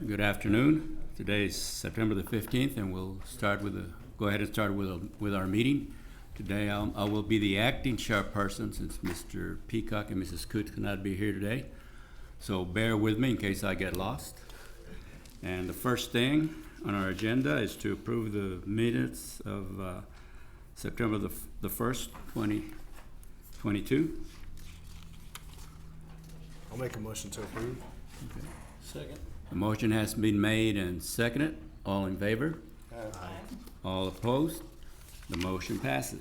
Good afternoon. Today is September the 15th, and we'll go ahead and start with our meeting. Today I will be the acting chairperson since Mr. Peacock and Mrs. Coote cannot be here today. So bear with me in case I get lost. And the first thing on our agenda is to approve the minutes of September the 1st, 2022. I'll make a motion to approve. Okay. Second. The motion has been made and seconded. All in favor? Aye. All opposed? The motion passes.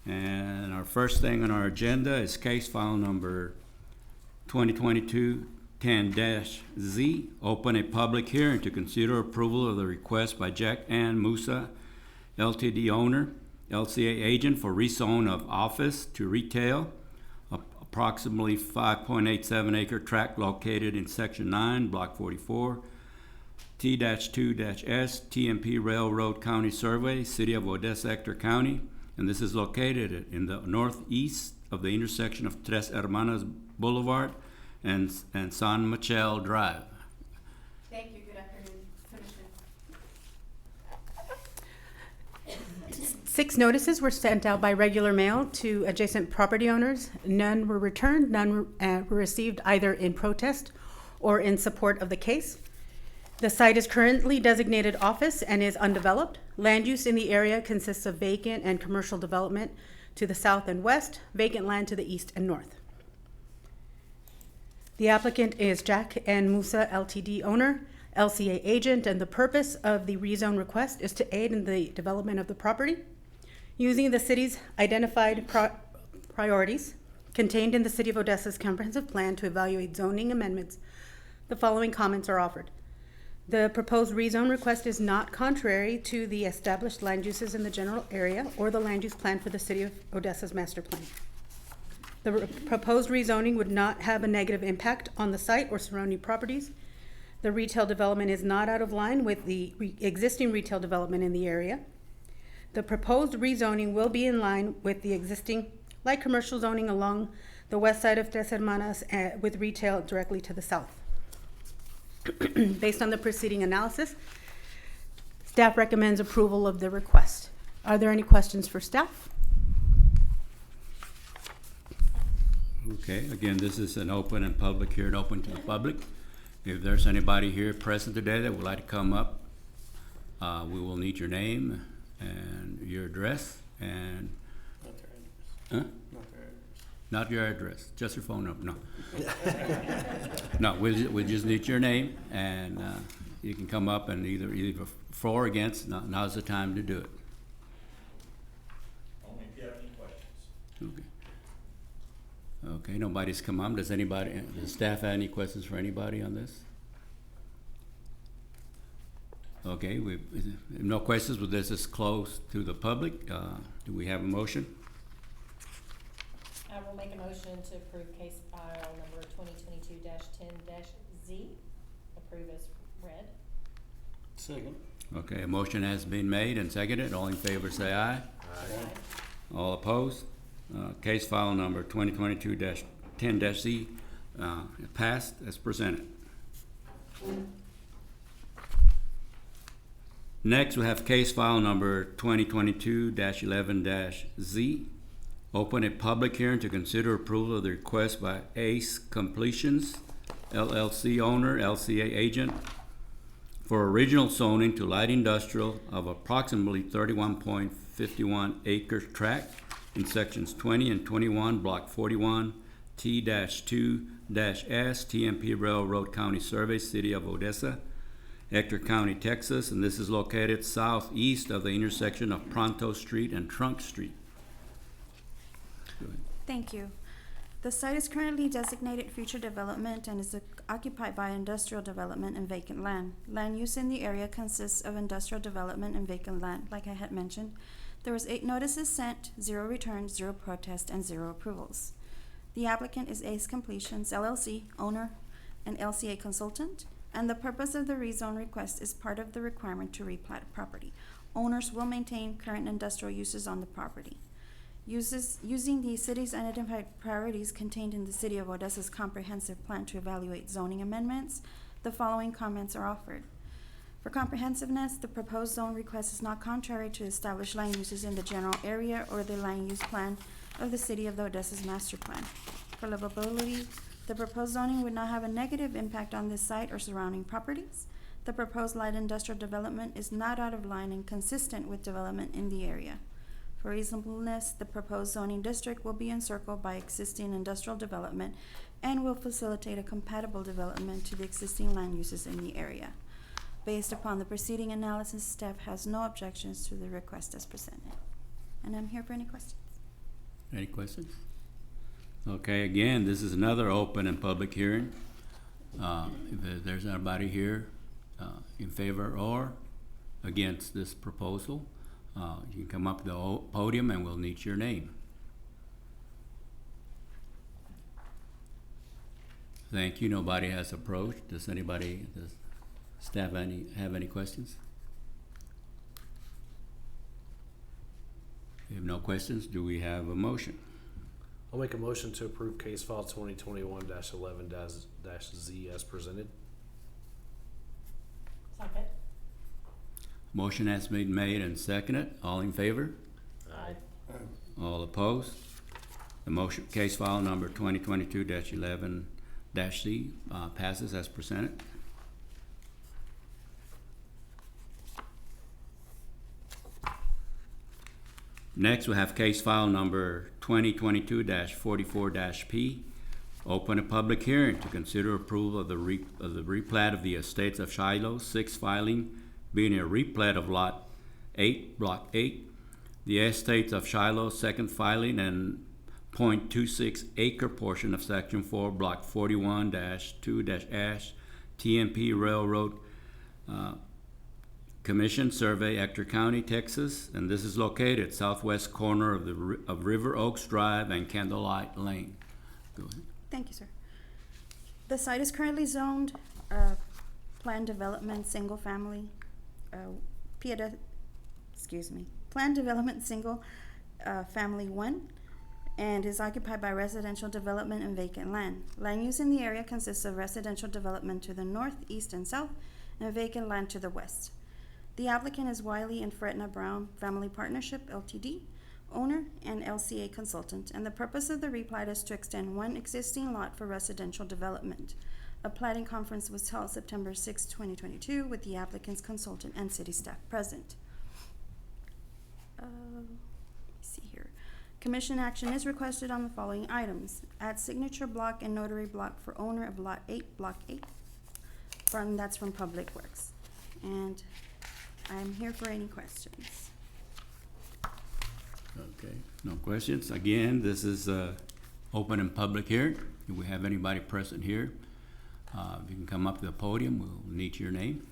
And our first thing on our agenda is case file number 2022-10-Z. Open a public hearing to consider approval of the request by Jack Ann Musa, LTD owner, LCA agent for rezone of office to retail, approximately 5.87 acre tract located in Section 9, Block 44, T-2-S, TMP Railroad County Survey, City of Odessa, Ector County, and this is located in the northeast of the intersection of Tres Hermanas Boulevard and San Michel Drive. Thank you. Good afternoon, Commissioner. 6 notices were sent out by regular mail to adjacent property owners. None were returned. None were received either in protest or in support of the case. The site is currently designated office and is undeveloped. Land use in the area consists of vacant and commercial development to the south and west, vacant land to the east and north. The applicant is Jack N. Musa, LTD owner, LCA agent, and the purpose of the rezone request is to aid in the development of the property using the city's identified priorities contained in the City of Odessa's comprehensive plan to evaluate zoning amendments. The following comments are offered. The proposed rezone request is not contrary to the established land uses in the general area or the land use plan for the City of Odessa's master plan. The proposed rezoning would not have a negative impact on the site or surrounding properties. The retail development is not out of line with the existing retail development in the area. The proposed rezoning will be in line with the existing light commercial zoning along the west side of Tres Hermanas with retail directly to the south. Based on the preceding analysis, staff recommends approval of the request. Are there any questions for staff? Okay, again, this is an open and public hearing, open to the public. If there's anybody here present today that would like to come up, we will need your name and your address and, Not their address. huh? Not their address. Not your address, just your phone number, no. No, we just need your name and you can come up and either for or against, now's the time to do it. Only if you have any questions. Okay. Okay, nobody's come on. Does staff have any questions for anybody on this? Okay, no questions, but this is closed to the public. Do we have a motion? I will make a motion to approve case file number 2022-10-Z. Approve as read. Second. Okay, a motion has been made and seconded. All in favor say aye. Aye. All opposed? Case file number 2022-10-Z passed as presented. Next, we have case file number 2022-11-Z. Open a public hearing to consider approval of the request by Ace Completions, LLC owner, LCA agent, for original zoning to light industrial of approximately 31.51 acre tract in sections 20 and 21, block 41, T-2-S, TMP Railroad County Survey, City of Odessa, Ector County, Texas, and this is located southeast of the intersection of Pronto Street and Trunk Street. Go ahead. Thank you. The site is currently designated future development and is occupied by industrial development and vacant land. Land use in the area consists of industrial development and vacant land, like I had mentioned. There was 8 notices sent, 0 returns, 0 protests, and 0 approvals. The applicant is Ace Completions, LLC, owner and LCA consultant, and the purpose of the rezone request is part of the requirement to replat property. Owners will maintain current industrial uses on the property. Using the city's identified priorities contained in the City of Odessa's comprehensive plan to evaluate zoning amendments, the following comments are offered. For comprehensiveness, the proposed zone request is not contrary to established land uses in the general area or the land use plan of the City of Odessa's master plan. For livability, the proposed zoning would not have a negative impact on this site or surrounding properties. The proposed light industrial development is not out of line and consistent with development in the area. For reasonableness, the proposed zoning district will be encircled by existing industrial development and will facilitate a compatible development to the existing land uses in the area. Based upon the preceding analysis, staff has no objections to the request as presented. And I'm here for any questions. Any questions? Okay, again, this is another open and public hearing. If there's anybody here in favor or against this proposal, you can come up to the podium and we'll need your name. Thank you. Nobody has approached. Does staff have any questions? If no questions, do we have a motion? I'll make a motion to approve case file 2021-11-Z as presented. Second. Motion has been made and seconded. All in favor? Aye. All opposed? The motion, case file number 2022-11-Z passes as presented. Next, we have case file number 2022-44-P. Open a public hearing to consider approval of the replat of the estates of Shiloh, 6 filing being a replat of Lot 8, Block 8. The estates of Shiloh, 2nd filing, and .26 acre portion of Section 4, Block 41-2-Ash, TMP Railroad Commission Survey, Ector County, Texas, and this is located southwest corner of River Oaks Drive and Candlelight Lane. Go ahead. Thank you, sir. The site is currently zoned planned development single family, planned development single family 1, and is occupied by residential development and vacant land. Land use in the area consists of residential development to the north, east, and south, and vacant land to the west. The applicant is Wiley and Fretna Brown Family Partnership, Ltd., owner and LCA consultant, and the purpose of the replat is to extend one existing lot for residential development. A platting conference was held September 6, 2022, with the applicant's consultant and city staff present. Let me see here. Commission action is requested on the following items. Add signature block and notary block for owner of Lot 8, Block 8. That's from Public Works. And I'm here for any questions. Okay, no questions. Again, this is open and public hearing. Do we have anybody present here? If you can come up to the podium, we'll need your name.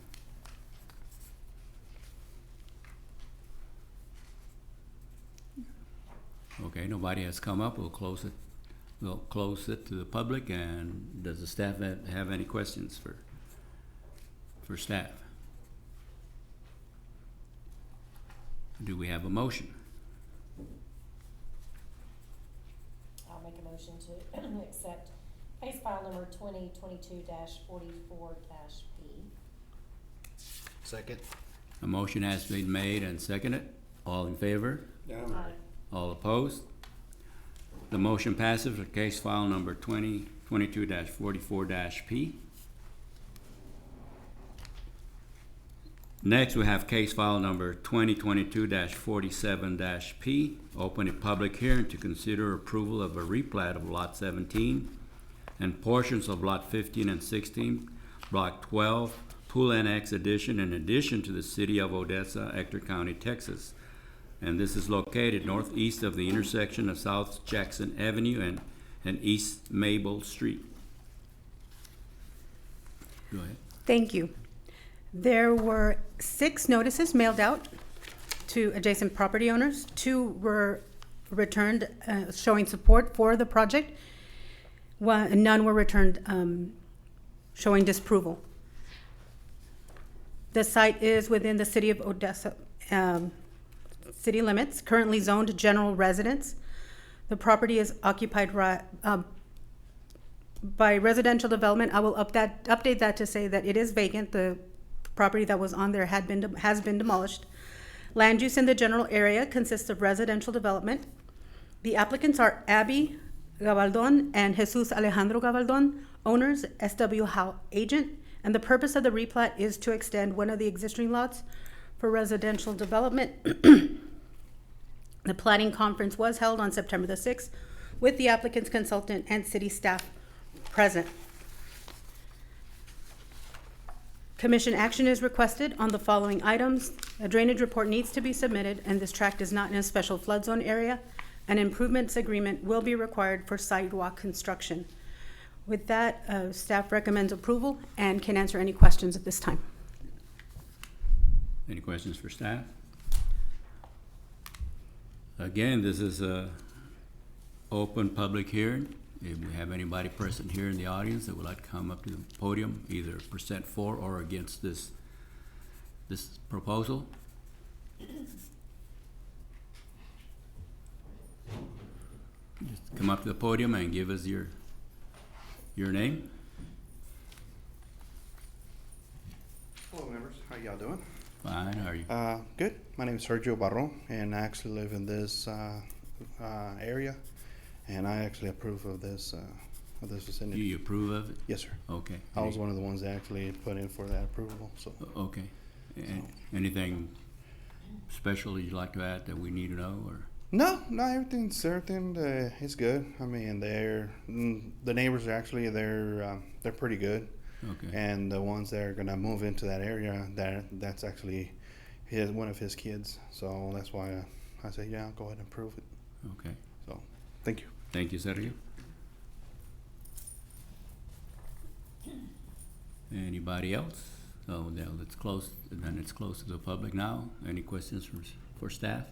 Okay, nobody has come up. We'll close it. We'll close it to the public. And does the staff have any questions for staff? Do we have a motion? I'll make a motion to accept case file number 2022-44-P. Second. A motion has been made and seconded. All in favor? Aye. All opposed? The motion passes for case file number 2022-44-P. Next, we have case file number 2022-47-P. Open a public hearing to consider approval of a replat of Lot 17 and portions of Lot 15 and 16, Block 12, Pool Annex Addition, in addition to the City of Odessa, Ector County, Texas. And this is located northeast of the intersection of South Jackson Avenue and East Mabel Street. Go ahead. Thank you. There were 6 notices mailed out to adjacent property owners. 2 were returned showing support for the project. None were returned showing disapproval. The site is within the City of Odessa city limits, currently zoned general residence. The property is occupied by residential development. I will update that to say that it is vacant. The property that was on there has been demolished. Land use in the general area consists of residential development. The applicants are Abby Gabaldon and Jesus Alejandro Gabaldon, owners, SW Howe agent, and the purpose of the replat is to extend one of the existing lots for residential development. The planning conference was held on September the 6th with the applicant's consultant and city staff present. Commission action is requested on the following items. A drainage report needs to be submitted, and this tract is not in a special flood zone area. An improvements agreement will be required for sidewalk construction. With that, staff recommends approval and can answer any questions at this time. Any questions for staff? Again, this is a open public hearing. If we have anybody present here in the audience that would like to come up to the podium, either present for or against this proposal. Just come up to the podium and give us your name. Hello, members. How y'all doing? Fine, how are you? Good. My name is Sergio Barron, and I actually live in this area, and I actually approve of this Do vicinity. you approve of it? Yes, sir. Okay. I was one of the ones that actually put in for that approval. So Okay. Anything special you'd like to add that we need to know, or? no, everything is good. I mean, the neighbors are actually they're pretty good, Okay. and the ones that are gonna move into that area, that's actually one of his kids. So that's why I said, yeah, I'll go ahead and approve it. Okay. So thank you. Thank you, Sergio. Anybody else? So then it's close to the public now. Any questions for staff?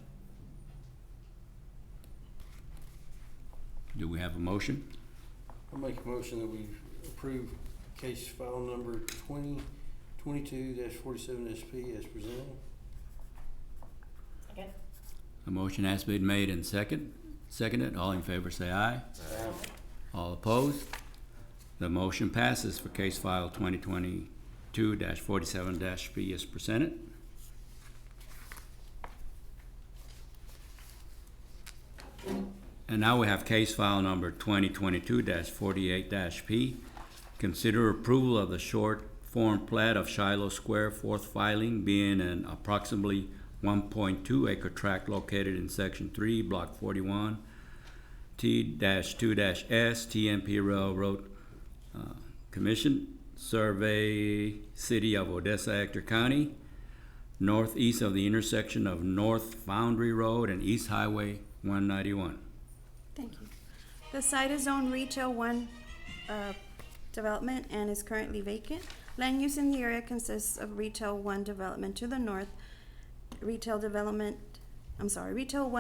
Do we have a motion? I'll make a motion that we approve case file number 2022-47 SP as presented. Second. A motion has been made and seconded. All in favor say aye. All opposed? The motion passes for case file 2022-47-P as presented. And now we have case file number 2022-48-P. Consider approval of the short form plat of Shiloh Square, fourth filing, being an approximately 1.2 acre tract located in section 3, block 41, T-2-S, TMP Railroad Commission, Survey, City of Odessa, Ector County, northeast of the intersection of North Foundry Road and East Highway 191. Thank you. The site is zoned Retail 1 development and is currently vacant. Land use in the area consists of Retail 1 development to the north, Retail 1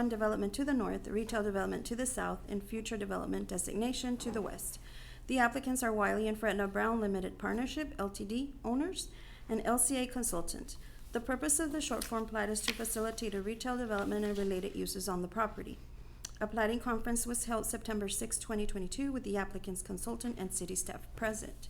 development to the north, Retail development to the south, and future development designation to the west. The applicants are Wiley and Fredna Brown Limited Partnership, Ltd. owners, and LCA Consultant. The purpose of the short form plat is to facilitate a retail development and related uses on the property. A plating conference was held September 6, 2022, with the applicant's consultant and city staff present.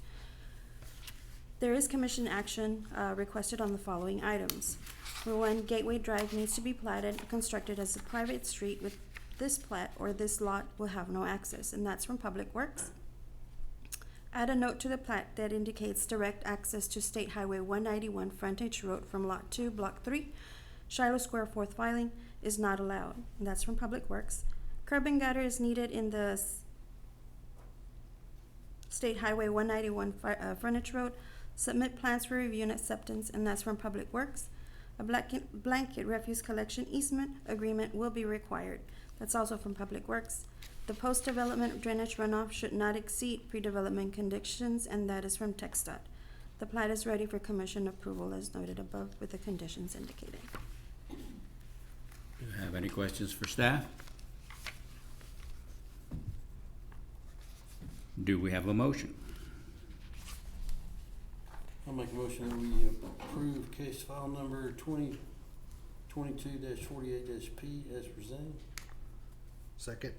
There is commission action requested on the following items. Number 1, Gateway Drive needs to be platted and constructed as a private street. With this plat or this lot will have no access, and that's from Public Works. Add a note to the plat that indicates direct access to State Highway 191 frontage road from Lot 2, Block 3. Shiloh Square, fourth filing, is not allowed, and that's from Public Works. Curb and gutter is needed in the State Highway 191 frontage road. Submit plans for review and acceptance, and that's from Public Works. A blanket refuse collection easement agreement will be required. That's also from Public Works. The post-development drainage runoff should not exceed pre-development conditions, and that is from TxDOT. The plat is ready for commission approval as noted above with the conditions indicated. Do you have any questions for staff? Do we have a motion? I'll make a motion that we approve case file number 22-48-P as presented. Second.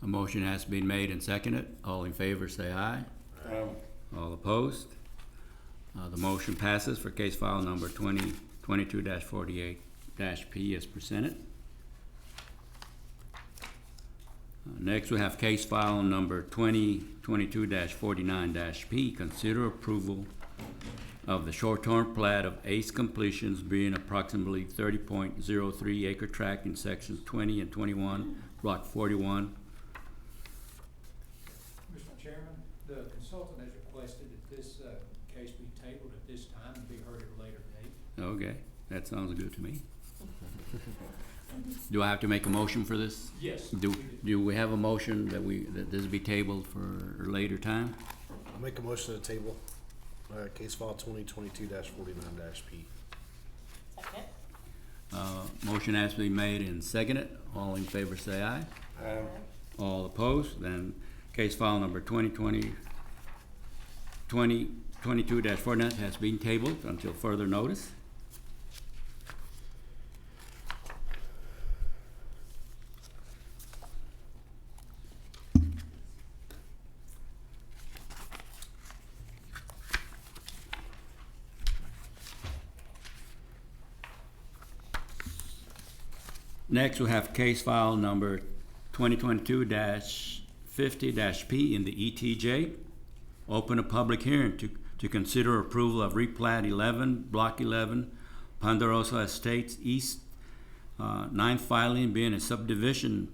A motion has been made and seconded. All in favor say aye. All opposed? The motion passes for case file number 2022-48-P as presented. Next, we have case file number 2022-49-P. Consider approval of the short-term plat of Ace Completions being approximately 30.03 acre tract in sections 20 and 21, block 41. Mr. Chairman, the consultant has requested that this case be tabled at this time and be heard at a later date. Okay, that sounds good to me. Do I have to make a motion for this? Yes. Do we have a motion that this be tabled for a later time? I'll make a motion to table, case file 2022-49-P. Second. Motion has been made and seconded. All in favor say aye. All opposed? Then case file number 2022-49 has been tabled until further notice. Next, we have case file number 2022-50-P in the ETJ. Open a public hearing to consider approval of replat 11, block 11, Ponderosa Estates East, 9th filing being a subdivision,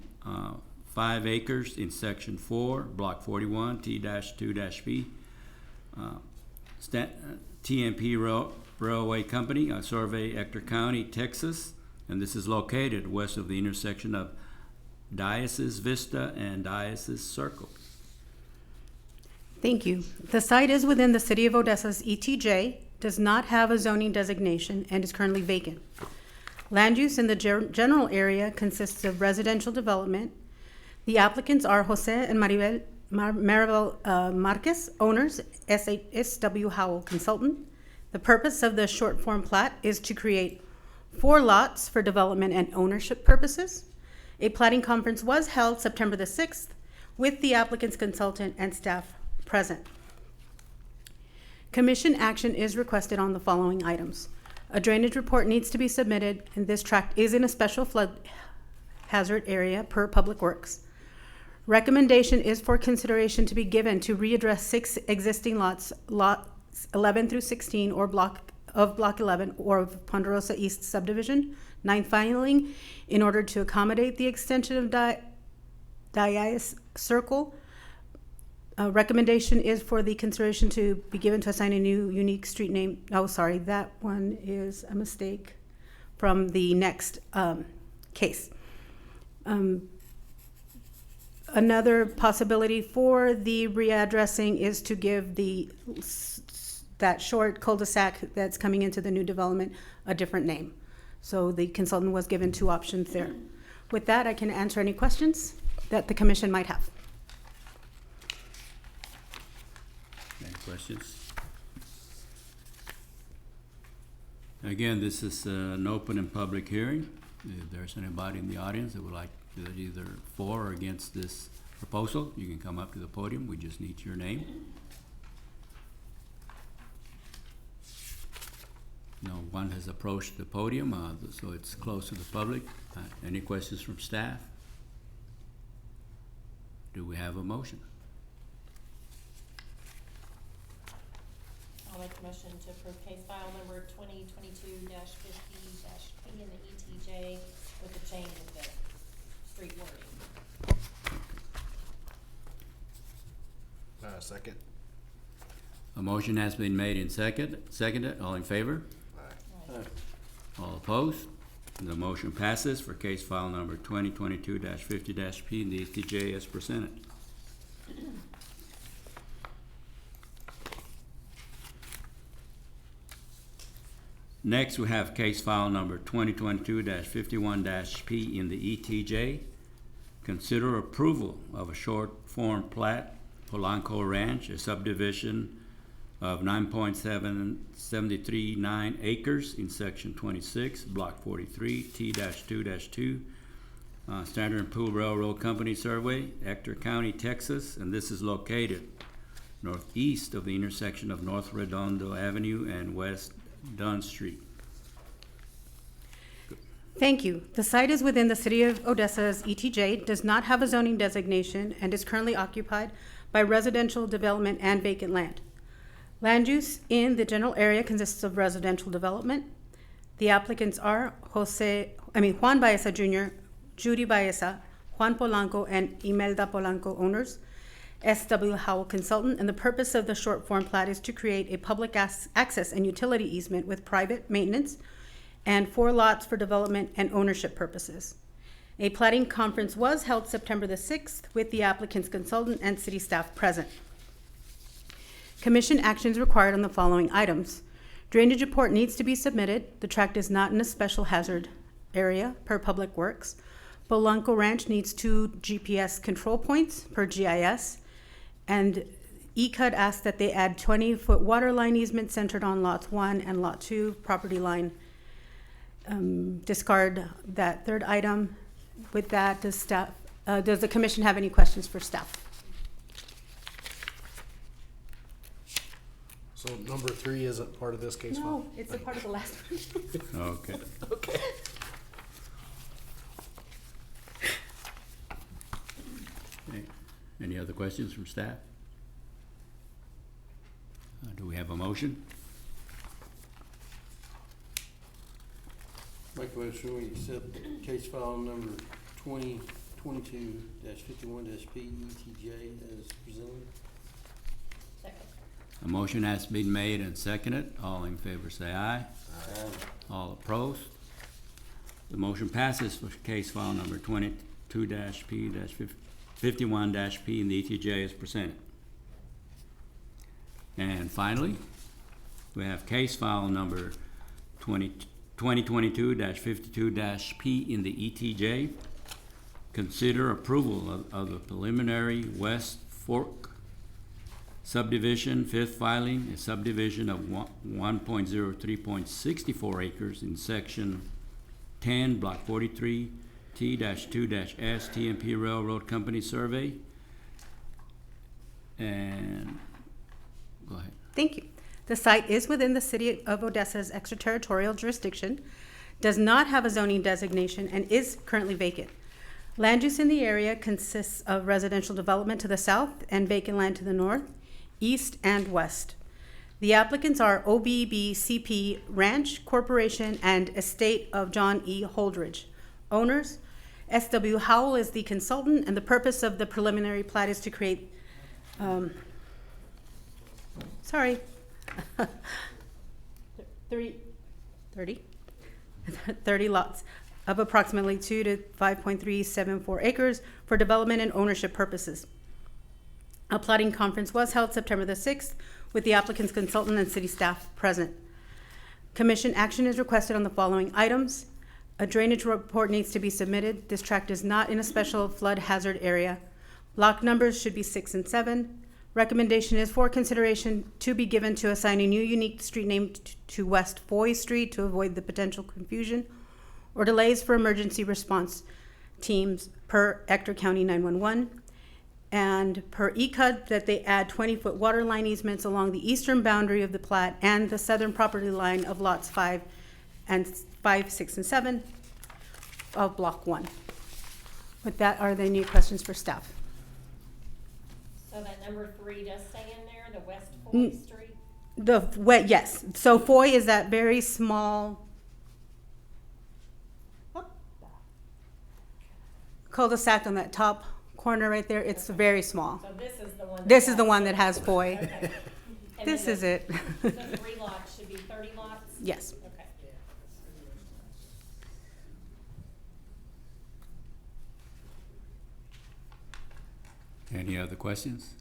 5 acres in section 4, block 41, T-2-P. TMP Railway Company, Survey, Ector County, Texas. And this is located west of the intersection of Diocese Vista and Diocese Circle. Thank you. The site is within the City of Odessa's ETJ, does not have a zoning designation, and is currently vacant. Land use in the general area consists of residential development. The applicants are Jose and Maribel Marquez, owners, SW Howell Consultant. The purpose of the short form plat is to create 4 lots for development and ownership purposes. A platting conference was held September the 6th with the applicant's consultant and staff present. Commission action is requested on the following items. A drainage report needs to be submitted, and this tract is in a special flood hazard area per Public Works. Recommendation is for consideration to be given to readdress 6 existing lots 11 through 16 or block 11 or of Ponderosa East subdivision, 9th filing, in order to accommodate the extension of Diocese Circle. Recommendation is for the consideration to be given to assign a new unique street name. Oh, sorry, that one is a mistake from the next case. Another possibility for the readdressing is to give that short cul-de-sac that's coming into the new development a different name. So the consultant was given 2 options there. With that, I can answer any questions that the commission might have. Any questions? Again, this is an open and public hearing. If there's anybody in the audience that would like to either for or against this proposal, you can come up to the podium. We just need your name. No one has approached the podium, so it's closed to the public. Any questions from staff? Do we have a motion? I'll make a motion to approve case file number 2022-50-P in the ETJ with the change of the street wording. Second. A motion has been made and seconded. All in favor? All opposed? The motion passes for case file number 2022-50-P in the ETJ as presented. Next, we have case file number 2022-51-P in the ETJ. Consider approval of a short form plat, Polanco Ranch, a subdivision of 9.739 acres in section 26, block 43, T-2-2, Standard and Pool Railroad Company survey, Ector County, Texas, and this is located northeast of the intersection of North Redondo Avenue and West Dunn Street. Thank you. The site is within the City of Odessa's ETJ, does not have a zoning designation, and is currently occupied by residential development and vacant land. Land use in the general area consists of residential development. The applicants are Juan Baeza Jr., Judy Baeza, Juan Polanco, and Imelda Polanco owners, S.W. Howell Consultant, and the purpose of the short form plat is to create a public access and utility easement with private maintenance and 4 lots for development and ownership purposes. A plating conference was held September the 6th with the applicant's consultant and city staff present. Commission actions required on the following items. Drainage report needs to be submitted. The tract is not in a special hazard area per Public Works. Polanco Ranch needs 2 GPS control points per GIS. And ECUD asked that they add 20-foot water line easement centered on lots 1 and lot 2 property line. Discard that third item. With that, does the commission have any questions for staff? So number 3 isn't part of this case file? No, it's a part of the last one. Okay. Okay. Okay. Any other questions from staff? Do we have a motion? Make a motion, we accept case file number 2022-51-P ETJ as presented. Second. A motion has been made and seconded. All in favor say aye. All opposed? The motion passes for case file number 22-P-51-P in the ETJ as presented. And finally, we have case file number 2022-52-P in the ETJ. Consider approval of the preliminary West Fork subdivision, 5th filing, a subdivision of 1.03.64 acres in section 10, block 43, T-2-S, TMP Railroad Company survey. And go ahead. Thank you. The site is within the City of Odessa's extraterritorial jurisdiction, does not have a zoning designation, and is currently vacant. Land use in the area consists of residential development to the south and vacant land to the north, east, and west. The applicants are OBBCP Ranch Corporation and Estate of John E. Holdridge. Owners, S.W. Howell is the consultant, and the purpose of the preliminary plat is to create, 30 lots of approximately 2 to 5.374 acres for development and ownership purposes. A plating conference was held September the 6th with the applicant's consultant and city staff present. Commission action is requested on the following items. A drainage report needs to be submitted. This tract is not in a special flood hazard area. Block numbers should be 6 and 7. Recommendation is for consideration to be given to assign a new unique street name to West Foy Street to avoid the potential confusion or delays for emergency response teams per Ector County 911. And per ECUD that they add 20-foot water line easements along the eastern boundary of the plat and the southern property line of lots 5, 6, and 7 of Block 1. With that, are there any questions for staff? So that number 3 does stay in there, the West Foy Street? Yes. So Foy is that very small cul-de-sac on that top corner right there. It's very small. So this is the one. This is the one that has Foy. Okay. And This then is it. The 3 lots should be 30 lots? Yes. Okay. Any other questions?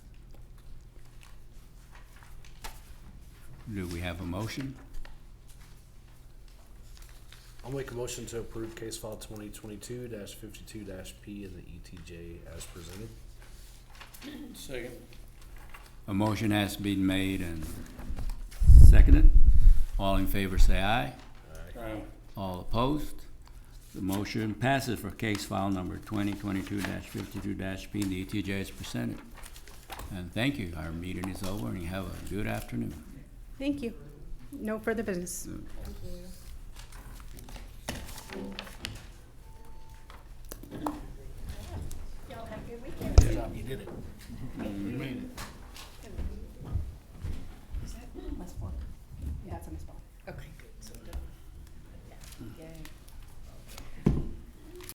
Do we have a motion? I'll make a motion to approve case file 2022-52-P in the ETJ as presented. Second. A motion has been made and seconded. All in favor say aye. Aye. All opposed? The motion passes for case file number 2022-52-P. The ETJ is presented. And thank you. Our meeting is over and you have a good afternoon. Thank you. No further business. Y'all have a good weekend. Good job, you did it. You made it.